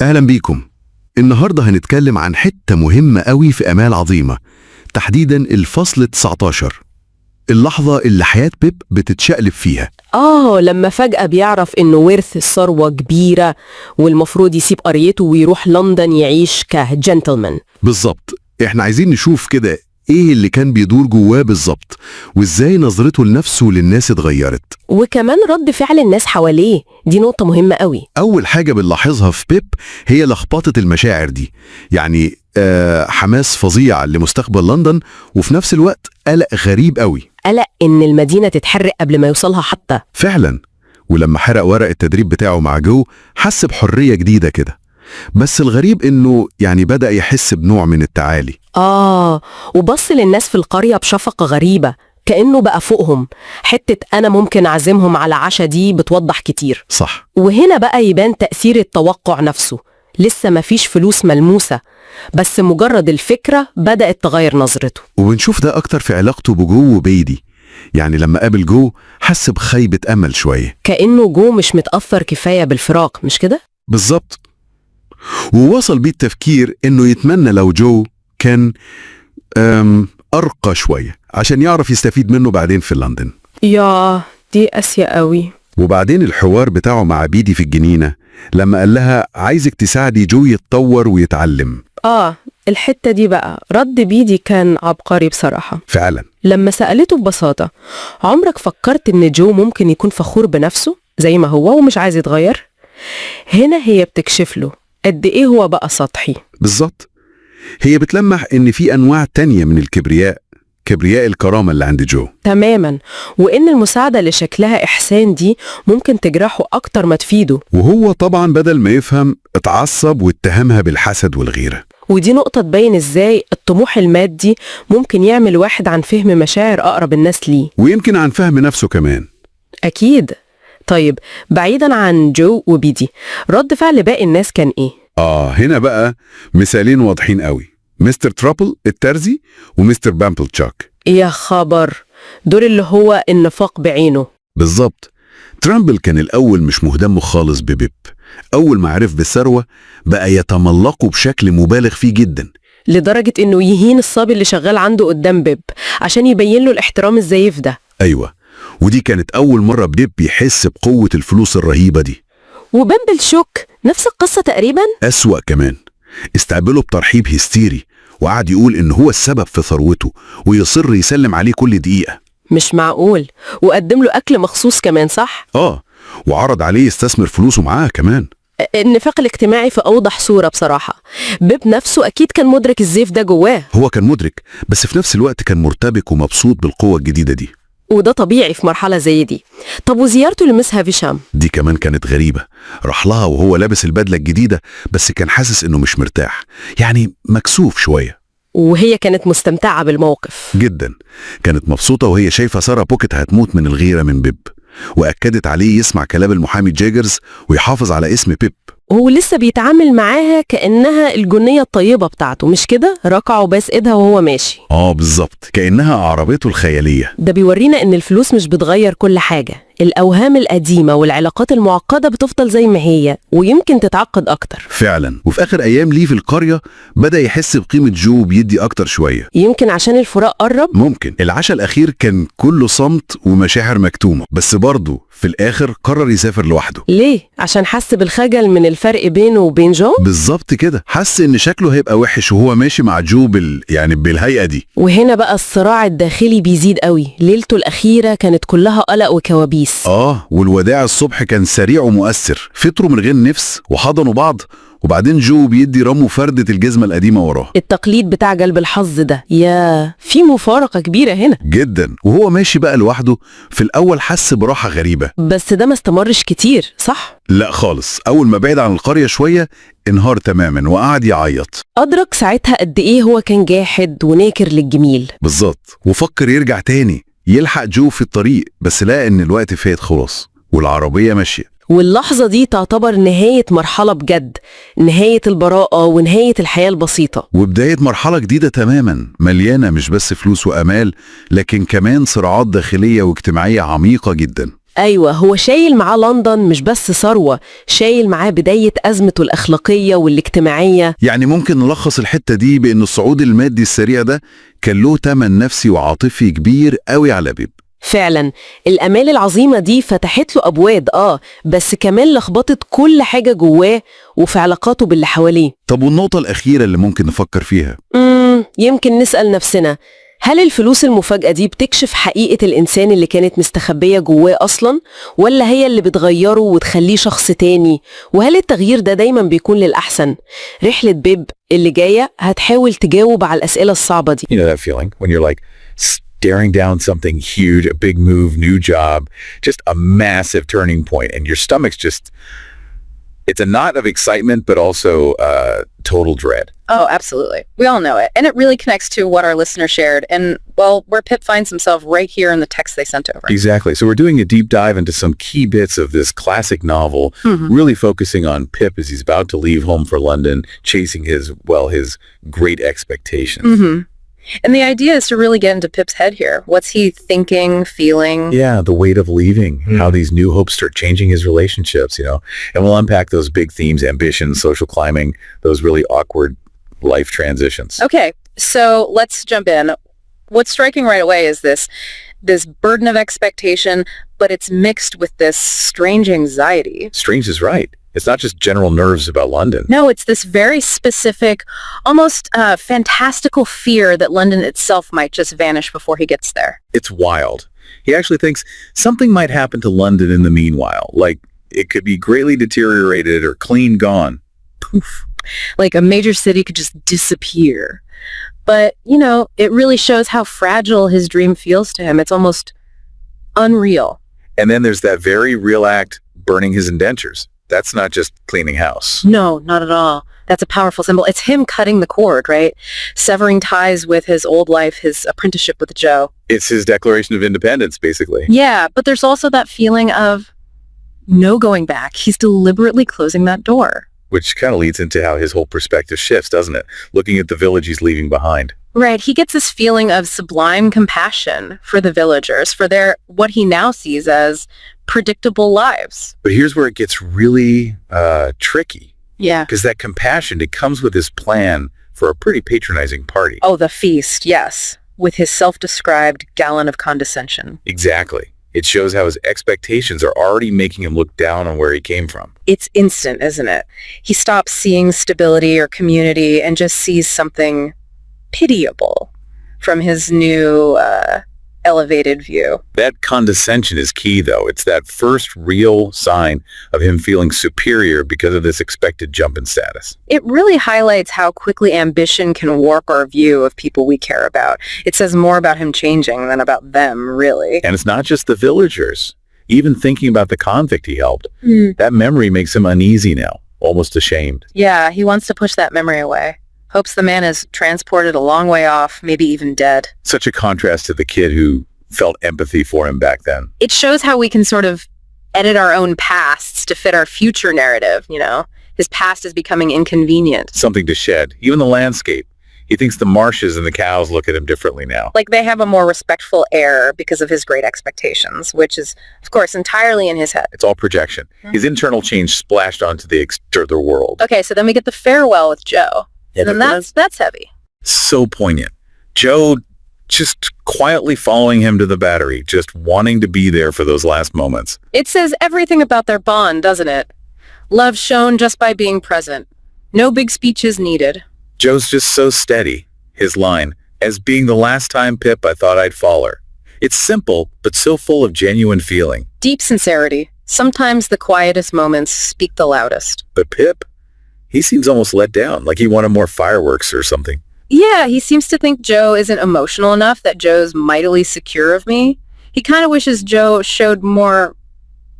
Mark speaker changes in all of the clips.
Speaker 1: أهلا بيكم. النهاردة هنتكلم عن حتة مهمة قوي في امال عظيمة، تحديدا الفصل 19، اللحظة اللي حياة بيب بتتشقلب فيها.
Speaker 2: لما فجأة بيعرف إنه ورث ثروة كبيرة والمفروض يسيب قريته ويروح لندن يعيش كجنتلمان.
Speaker 1: بالظبط، احنا عايزين نشوف كده ايه اللي كان بيدور جواه بالظبط، وازاي نظرته لنفسه وللناس اتغيرت،
Speaker 2: وكمان رد فعل الناس حواليه. دي نقطة مهمة قوي.
Speaker 1: أول حاجة بنلاحظها في بيب هي لخبطة المشاعر دي، يعني حماس فظيع لمستقبل لندن، وفي نفس الوقت قلق غريب قوي،
Speaker 2: قلق إن المدينة تتحرق قبل ما يوصلها حتى.
Speaker 1: فعلا. ولما حرق ورق التدريب بتاعه مع جو حس بحرية جديدة كده، بس الغريب إنه يعني بدأ يحس بنوع من التعالي.
Speaker 2: وبص للناس في القرية بشفقة غريبة، كأنه بقى فوقهم. حتة أنا ممكن أعزمهم على عشاء دي بتوضح كتير.
Speaker 1: صح.
Speaker 2: وهنا بقى يبان تأثير التوقع نفسه. لسه مفيش فلوس ملموسة، بس مجرد الفكرة بدأت تغير نظرته.
Speaker 1: وبنشوف ده أكتر في علاقته بجو وبيدي، يعني لما قابل جو حس بخيبة أمل شوية،
Speaker 2: كأنه جو مش متأثر كفاية بالفراق، مش كده؟
Speaker 1: بالظبط. ووصل بيه التفكير إنه يتمنى لو جو كان أرقى شوية عشان يعرف يستفيد منه بعدين في لندن.
Speaker 2: دي قاسية قوي.
Speaker 1: وبعدين الحوار بتاعه مع بيدي في الجنينة لما قال لها عايزك تساعدي جو يتطور ويتعلم.
Speaker 2: الحتة دي بقى رد بيدي كان عبقري بصراحة.
Speaker 1: فعلا.
Speaker 2: لما سألته ببساطة، عمرك فكرت إن جو ممكن يكون فخور بنفسه زي ما هو ومش عايز يتغير؟ هنا هي بتكشف له قد إيه هو بقى سطحي.
Speaker 1: بالظبط، هي بتلمح إن في أنواع تانية من الكبرياء، كبرياء الكرامة اللي عند جو.
Speaker 2: تماما، وإن المساعدة اللي شكلها إحسان دي ممكن تجرحه أكتر ما تفيده.
Speaker 1: وهو طبعا بدل ما يفهم اتعصب واتهمها بالحسد والغيرة.
Speaker 2: ودي نقطة تبين إزاي الطموح المادي ممكن يعمل واحد عن فهم مشاعر أقرب الناس ليه،
Speaker 1: ويمكن عن فهم نفسه كمان.
Speaker 2: أكيد. طيب، بعيدا عن جو وبيدي، رد فعل باقي الناس كان إيه؟
Speaker 1: هنا بقى مثالين واضحين قوي، مستر ترابل الترزي ومستر بامبل تشاك.
Speaker 2: يا خبر، دول اللي هو النفاق بعينه.
Speaker 1: بالظبط. ترامبل كان الأول مش مهتم خالص ببيب، أول ما عرف بالثروة بقى يتملقه بشكل مبالغ فيه جدا،
Speaker 2: لدرجة إنه يهين الصبي اللي شغال عنده قدام بيب عشان يبين له الاحترام الزايف ده.
Speaker 1: أيوة، ودي كانت أول مرة بيب يحس بقوة الفلوس الرهيبة دي.
Speaker 2: وبامبل شوك نفس القصة تقريبا،
Speaker 1: أسوأ كمان، استقبله بترحيب هستيري وقعد يقول إن هو السبب في ثروته ويصر يسلم عليه كل دقيقة.
Speaker 2: مش معقول. وقدم له أكل مخصوص كمان، صح؟
Speaker 1: وعرض عليه يستثمر فلوسه معاه كمان.
Speaker 2: النفاق الاجتماعي في أوضح صورة بصراحة. بيب نفسه أكيد كان مدرك الزيف ده جواه.
Speaker 1: هو كان مدرك، بس في نفس الوقت كان مرتبك ومبسوط بالقوة الجديدة دي،
Speaker 2: وده طبيعي في مرحلة زي دي. طب وزيارته لمس هافشام
Speaker 1: دي كمان كانت غريبة. راح لها وهو لابس البدلة الجديدة، بس كان حاسس إنه مش مرتاح، يعني مكسوف شوية.
Speaker 2: وهي كانت مستمتعة بالموقف
Speaker 1: جدا، كانت مبسوطة وهي شايفة سارة بوكيت هتموت من الغيرة من بيب، وأكدت عليه يسمع كلام المحامي جاجرز ويحافظ على اسم بيب.
Speaker 2: وهو لسه بيتعامل معاها كأنها الجنية الطيبة بتاعته، مش كده؟ ركع وباس ايدها وهو ماشي.
Speaker 1: بالظبط، كأنها عربته الخيالية.
Speaker 2: ده بيورينا ان الفلوس مش بتغير كل حاجة. الأوهام القديمة والعلاقات المعقدة بتفضل زي ما هي، ويمكن تتعقد أكتر.
Speaker 1: فعلا. وفي آخر أيام ليه في القرية بدأ يحس بقيمة جو، بيدي أكتر شوية.
Speaker 2: يمكن عشان الفراق قرب.
Speaker 1: ممكن. العشاء الأخير كان كله صمت ومشاعر مكتومة، بس برضه في الآخر قرر يسافر لوحده.
Speaker 2: ليه؟ عشان حس بالخجل من الفرق بينه وبين جو؟
Speaker 1: بالظبط كده، حس إن شكله هيبقى وحش وهو ماشي مع جو يعني بالهيئة دي.
Speaker 2: وهنا بقى الصراع الداخلي بيزيد قوي. ليلته الأخيرة كانت كلها قلق وكوابيس.
Speaker 1: والوداع الصبح كان سريع ومؤثر، فطروا من غير نفس وحضنوا بعض، وبعدين جو بيدي رامو فردة الجزمة القديمة وراه.
Speaker 2: التقليد بتاع جلب الحظ ده، في مفارقة كبيرة هنا
Speaker 1: جدا. وهو ماشي بقى لوحده في الأول حس براحة غريبة،
Speaker 2: بس ده ما استمرش كتير، صح؟
Speaker 1: لا خالص. أول ما بعد عن القرية شوية انهار تماما وقعد يعيط.
Speaker 2: أدرك ساعتها قد إيه هو كان جاحد وناكر للجميل.
Speaker 1: بالظبط. وفكر يرجع تاني يلحق جو في الطريق، بس لقى إن الوقت فات خلاص والعربية ماشية.
Speaker 2: واللحظة دي تعتبر نهاية مرحلة بجد، نهاية البراءة ونهاية الحياة البسيطة،
Speaker 1: وبداية مرحلة جديدة تماما، مليانة مش بس فلوس وأمال، لكن كمان صراعات داخلية واجتماعية عميقة جدا.
Speaker 2: أيوة، هو شايل معاه لندن مش بس ثروة، شايل معاه بداية أزمته الأخلاقية والاجتماعية.
Speaker 1: يعني ممكن نلخص الحتة دي بأن الصعود المادي السريع ده كان له تمن نفسي وعاطفي كبير قوي على بيب.
Speaker 2: فعلا الأمال العظيمة دي فتحت له أبواب بس كمان لخبطت كل حاجة جواه وفي علاقاته باللي حواليه.
Speaker 1: طب والنقطة الأخيرة اللي ممكن نفكر فيها؟
Speaker 2: يمكن نسأل نفسنا، هل الفلوس المفاجأة دي بتكشف حقيقة الإنسان اللي كانت مستخبية جواه أصلاً؟ ولا هي اللي بتغيره وتخليه شخص تاني؟ وهل التغيير ده دايماً بيكون للأحسن؟ رحلة بيب اللي جاية هتحاول تجاوب على الأسئلة الصعبة دي.
Speaker 3: You know that feeling when you're like staring down something huge, a big move, new job, just a massive turning point, and your stomach's just, it's a knot of excitement, but also total dread.
Speaker 4: Oh, absolutely. We all know it. And it really connects to what our listener shared and, well, where Pip finds himself right here in the text they sent over.
Speaker 3: Exactly. So we're doing a deep dive into some key bits of this classic novel, really focusing on Pip as he's about to leave home for London, chasing his great expectations.
Speaker 4: And the idea is to really get into Pip's head here. What's he thinking, feeling?
Speaker 3: Yeah, the weight of leaving, how these new hopes start changing his relationships, you know. And we'll unpack those big themes, ambition, social climbing, those really awkward life transitions.
Speaker 4: Okay, so let's jump in. What's striking right away is this burden of expectation, but it's mixed with this strange anxiety.
Speaker 3: Strange is right. It's not just general nerves about London.
Speaker 4: No, it's this very specific, almost fantastical fear that London itself might just vanish before he gets there.
Speaker 3: It's wild. He actually thinks something might happen to London in the meanwhile, like it could be greatly deteriorated or clean gone.
Speaker 4: Poof. Like a major city could just disappear. But, you know, it really shows how fragile his dream feels to him. It's almost unreal.
Speaker 3: And then there's that very real act, burning his indentures. That's not just cleaning house.
Speaker 4: No, not at all. That's a powerful symbol. It's him cutting the cord, right? Severing ties with his old life, his apprenticeship with Joe.
Speaker 3: It's his declaration of independence, basically.
Speaker 4: Yeah, but there's also that feeling of no going back. He's deliberately closing that door.
Speaker 3: Which kind of leads into how his whole perspective shifts, doesn't it? Looking at the village he's leaving behind.
Speaker 4: Right. He gets this feeling of sublime compassion for the villagers, for their, what he now sees as predictable lives.
Speaker 3: But here's where it gets really tricky.
Speaker 4: Yeah.
Speaker 3: Because that compassion, it comes with his plan for a pretty patronizing party.
Speaker 4: Oh, the feast, yes. With his self-described gallon of condescension.
Speaker 3: Exactly. It shows how his expectations are already making him look down on where he came from.
Speaker 4: It's instant, isn't it? He stops seeing stability or community and just sees something pitiable from his new elevated view.
Speaker 3: That condescension is key, though. It's that first real sign of him feeling superior because of this expected jump in status.
Speaker 4: It really highlights how quickly ambition can warp our view of people we care about. It says more about him changing than about them, really.
Speaker 3: And it's not just the villagers. Even thinking about the convict he helped, that memory makes him uneasy now, almost ashamed.
Speaker 4: Yeah, he wants to push that memory away. Hopes the man is transported a long way off, maybe even dead.
Speaker 3: Such a contrast to the kid who felt empathy for him back then.
Speaker 4: It shows how we can sort of edit our own pasts to fit our future narrative, you know? His past is becoming inconvenient.
Speaker 3: Something to shed. Even the landscape. He thinks the marshes and the cows look at him differently now.
Speaker 4: Like they have a more respectful air because of his great expectations, which is, of course, entirely in his head.
Speaker 3: It's all projection. His internal change splashed onto the external world.
Speaker 4: Okay, so then we get the farewell with Joe.
Speaker 3: Yeah,
Speaker 4: and that's heavy.
Speaker 3: So poignant. Joe just quietly following him to the battery, just wanting to be there for those last moments.
Speaker 4: It says everything about their bond, doesn't it? Love shown just by being present. No big speeches needed.
Speaker 3: Joe's just so steady. His line, as being the last time, Pip, I thought I'd fall her. It's simple, but so full of genuine feeling.
Speaker 4: Deep sincerity. Sometimes the quietest moments speak the loudest.
Speaker 3: But Pip, he seems almost let down, like he wanted more fireworks or something.
Speaker 4: Yeah, he seems to think Joe isn't emotional enough, that Joe's mightily secure of me. He kind of wishes Joe showed more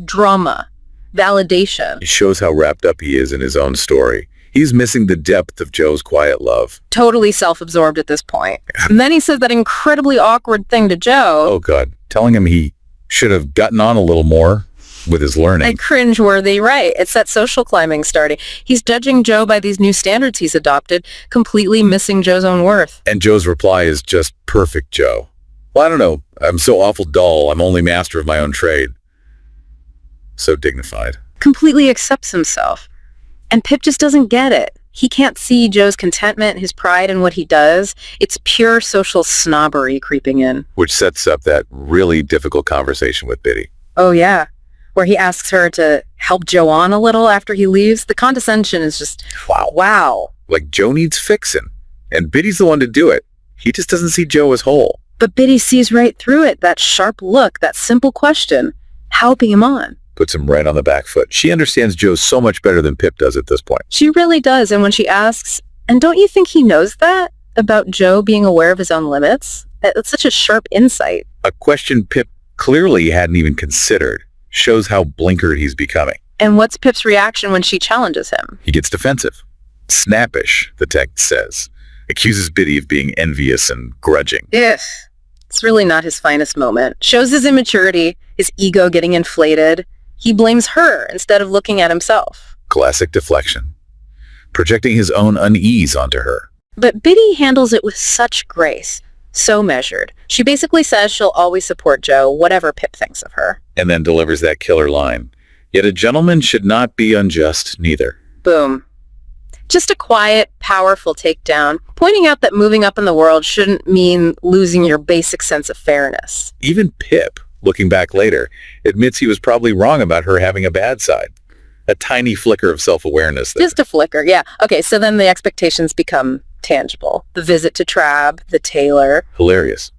Speaker 4: drama, validation.
Speaker 3: It shows how wrapped up he is in his own story. He's missing the depth of Joe's quiet love.
Speaker 4: Totally self-absorbed at this point. And then he says that incredibly awkward thing to Joe.
Speaker 3: Oh, God. Telling him he should have gotten on a little more with his learning.
Speaker 4: Like cringeworthy, right. It's that social climbing starting. He's judging Joe by these new standards he's adopted, completely missing Joe's own worth.
Speaker 3: And Joe's reply is just perfect Joe. Well, I don't know. I'm so awful dull. I'm only master of my own trade. So dignified.
Speaker 4: Completely accepts himself. And Pip just doesn't get it. He can't see Joe's contentment, his pride in what he does. It's pure social snobbery creeping in.
Speaker 3: Which sets up that really difficult conversation with Biddy.
Speaker 4: Oh, yeah. Where he asks her to help Joe on a little after he leaves. The condescension is just, wow.
Speaker 3: Like Joe needs fixing. And Biddy's the one to do it. He just doesn't see Joe as whole.
Speaker 4: But Biddy sees right through it. That sharp look, that simple question, helping him on.
Speaker 3: Puts him right on the back foot. She understands Joe so much better than Pip does at this point.
Speaker 4: She really does. And when she asks, and don't you think he knows that about Joe being aware of his own limits? It's such a sharp insight.
Speaker 3: A question Pip clearly hadn't even considered. Shows how blinkered he's becoming.
Speaker 4: And what's Pip's reaction when she challenges him?
Speaker 3: He gets defensive. Snappish, the text says. Accuses Biddy of being envious and grudging.
Speaker 4: Yes. It's really not his finest moment. Shows his immaturity, his ego getting inflated. He blames her instead of looking at himself.
Speaker 3: Classic deflection. Projecting his own unease onto her.
Speaker 4: But Biddy handles it with such grace. So measured. She basically says she'll always support Joe, whatever Pip thinks of her.
Speaker 3: And then delivers that killer line. Yet a gentleman should not be unjust, neither.
Speaker 4: Boom. Just a quiet, powerful takedown, pointing out that moving up in the world shouldn't mean losing your basic sense of fairness.
Speaker 3: Even Pip, looking back later, admits he was probably wrong about her having a bad side. A tiny flicker of self-awareness there.
Speaker 4: Just a flicker, yeah. Okay, so then the expectations become tangible. The visit to Trabb, the tailor.
Speaker 3: Hilarious.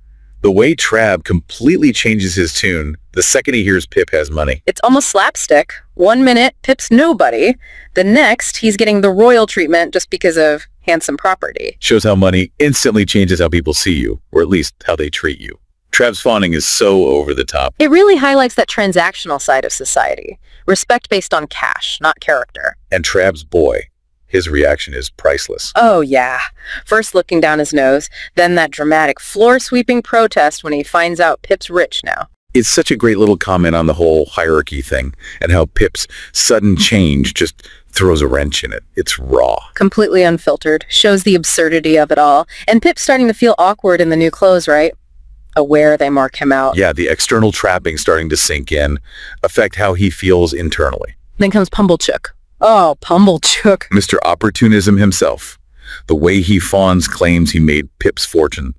Speaker 3: The way Trabb completely changes his tune the second he hears Pip has money.
Speaker 4: It's almost slapstick. 1 minute, Pip's nobody. The next, he's getting the royal treatment just because of handsome property.
Speaker 3: Shows how money instantly changes how people see you, or at least how they treat you. Trabb's fawning is so over the top.
Speaker 4: It really highlights that transactional side of society. Respect based on cash, not character.
Speaker 3: And Trabb's boy, his reaction is priceless.
Speaker 4: Oh, yeah. First looking down his nose, then that dramatic floor-sweeping protest when he finds out Pip's rich now.
Speaker 3: It's such a great little comment on the whole hierarchy thing and how Pip's sudden change just throws a wrench in it. It's raw.
Speaker 4: Completely unfiltered. Shows the absurdity of it all. And Pip's starting to feel awkward in the new clothes, right? Aware they mark him out.
Speaker 3: Yeah, the external trapping starting to sink in, affect how he feels internally.
Speaker 4: Then comes Pumblechook. Oh, Pumblechook.
Speaker 3: Mr. Opportunism himself. The way he fawns claims he made Pip's fortune.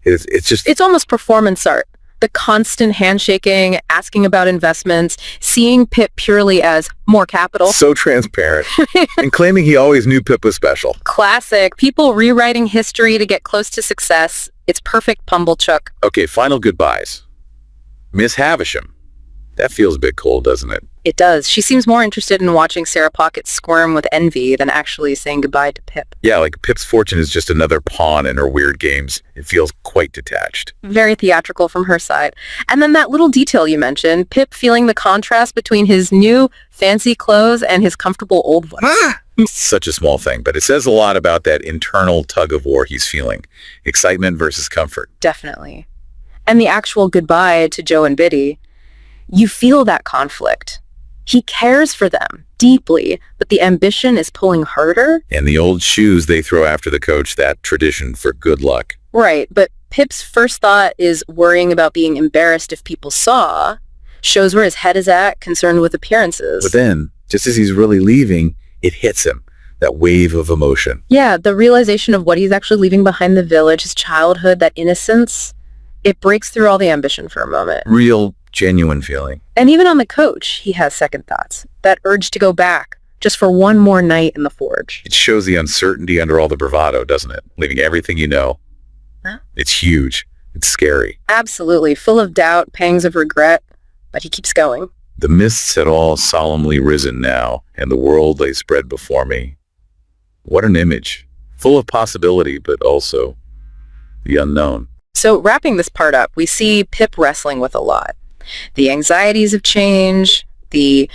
Speaker 3: It's
Speaker 4: almost performance art. The constant handshaking, asking about investments, seeing Pip purely as more capital.
Speaker 3: so transparent. And claiming he always knew Pip was special.
Speaker 4: Classic. People rewriting history to get close to success. It's perfect Pumblechook.
Speaker 3: Okay, final goodbyes. Miss Havisham. That feels a bit cold, doesn't it?
Speaker 4: It does. She seems more interested in watching Sarah Pocket squirm with envy than actually saying goodbye to Pip.
Speaker 3: Yeah, like Pip's fortune is just another pawn in her weird games. It feels quite detached.
Speaker 4: Very theatrical from her side. And then that little detail you mentioned, Pip feeling the contrast between his new fancy clothes and his comfortable old ones.
Speaker 3: Such a small thing, but it says a lot about that internal tug of war he's feeling. Excitement versus comfort.
Speaker 4: Definitely. And the actual goodbye to Joe and Biddy, you feel that conflict. He cares for them deeply, but the ambition is pulling harder.
Speaker 3: And the old shoes they throw after the coach, that tradition for good luck.
Speaker 4: Right, but Pip's first thought is worrying about being embarrassed if people saw. Shows where his head is at, concerned with appearances.
Speaker 3: But then, just as he's really leaving, it hits him. That wave of emotion.
Speaker 4: Yeah, the realization of what he's actually leaving behind the village, his childhood, that innocence, it breaks through all the ambition for a moment.
Speaker 3: Real, genuine feeling.
Speaker 4: And even on the coach, he has second thoughts. That urge to go back, just for one more night in the forge.
Speaker 3: It shows the uncertainty under all the bravado, doesn't it? Leaving everything you know.
Speaker 4: Huh?
Speaker 3: It's huge. It's scary.
Speaker 4: Absolutely, full of doubt, pangs of regret, but he keeps going.
Speaker 3: The mists had all solemnly risen now, and the world lay spread before me. What an image. Full of possibility, but also the unknown.
Speaker 4: So wrapping this part up, we see Pip wrestling with a lot. The anxieties of change, the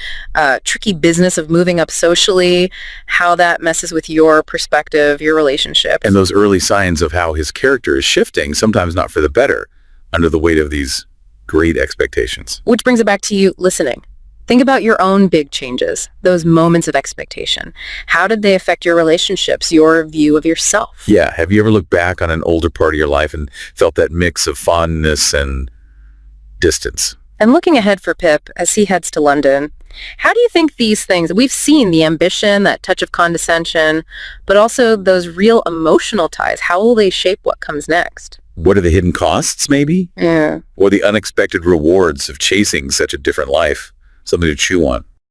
Speaker 4: tricky business of moving up socially, how that messes with your perspective, your relationship.
Speaker 3: And those early signs of how his character is shifting, sometimes not for the better, under the weight of these great expectations.
Speaker 4: Which brings it back to you listening. Think about your own big changes, those moments of expectation. How did they affect your relationships, your view of yourself?
Speaker 3: Yeah, have you ever looked back on an older part of your life and felt that mix of fondness and distance?
Speaker 4: And looking ahead for Pip as he heads to London, how do you think these things, we've seen the ambition, that touch of condescension, but also those real emotional ties, how will they shape what comes next?
Speaker 3: What are the hidden costs, maybe?
Speaker 4: Yeah.
Speaker 3: Or the unexpected rewards of chasing such a different life? Something to chew on.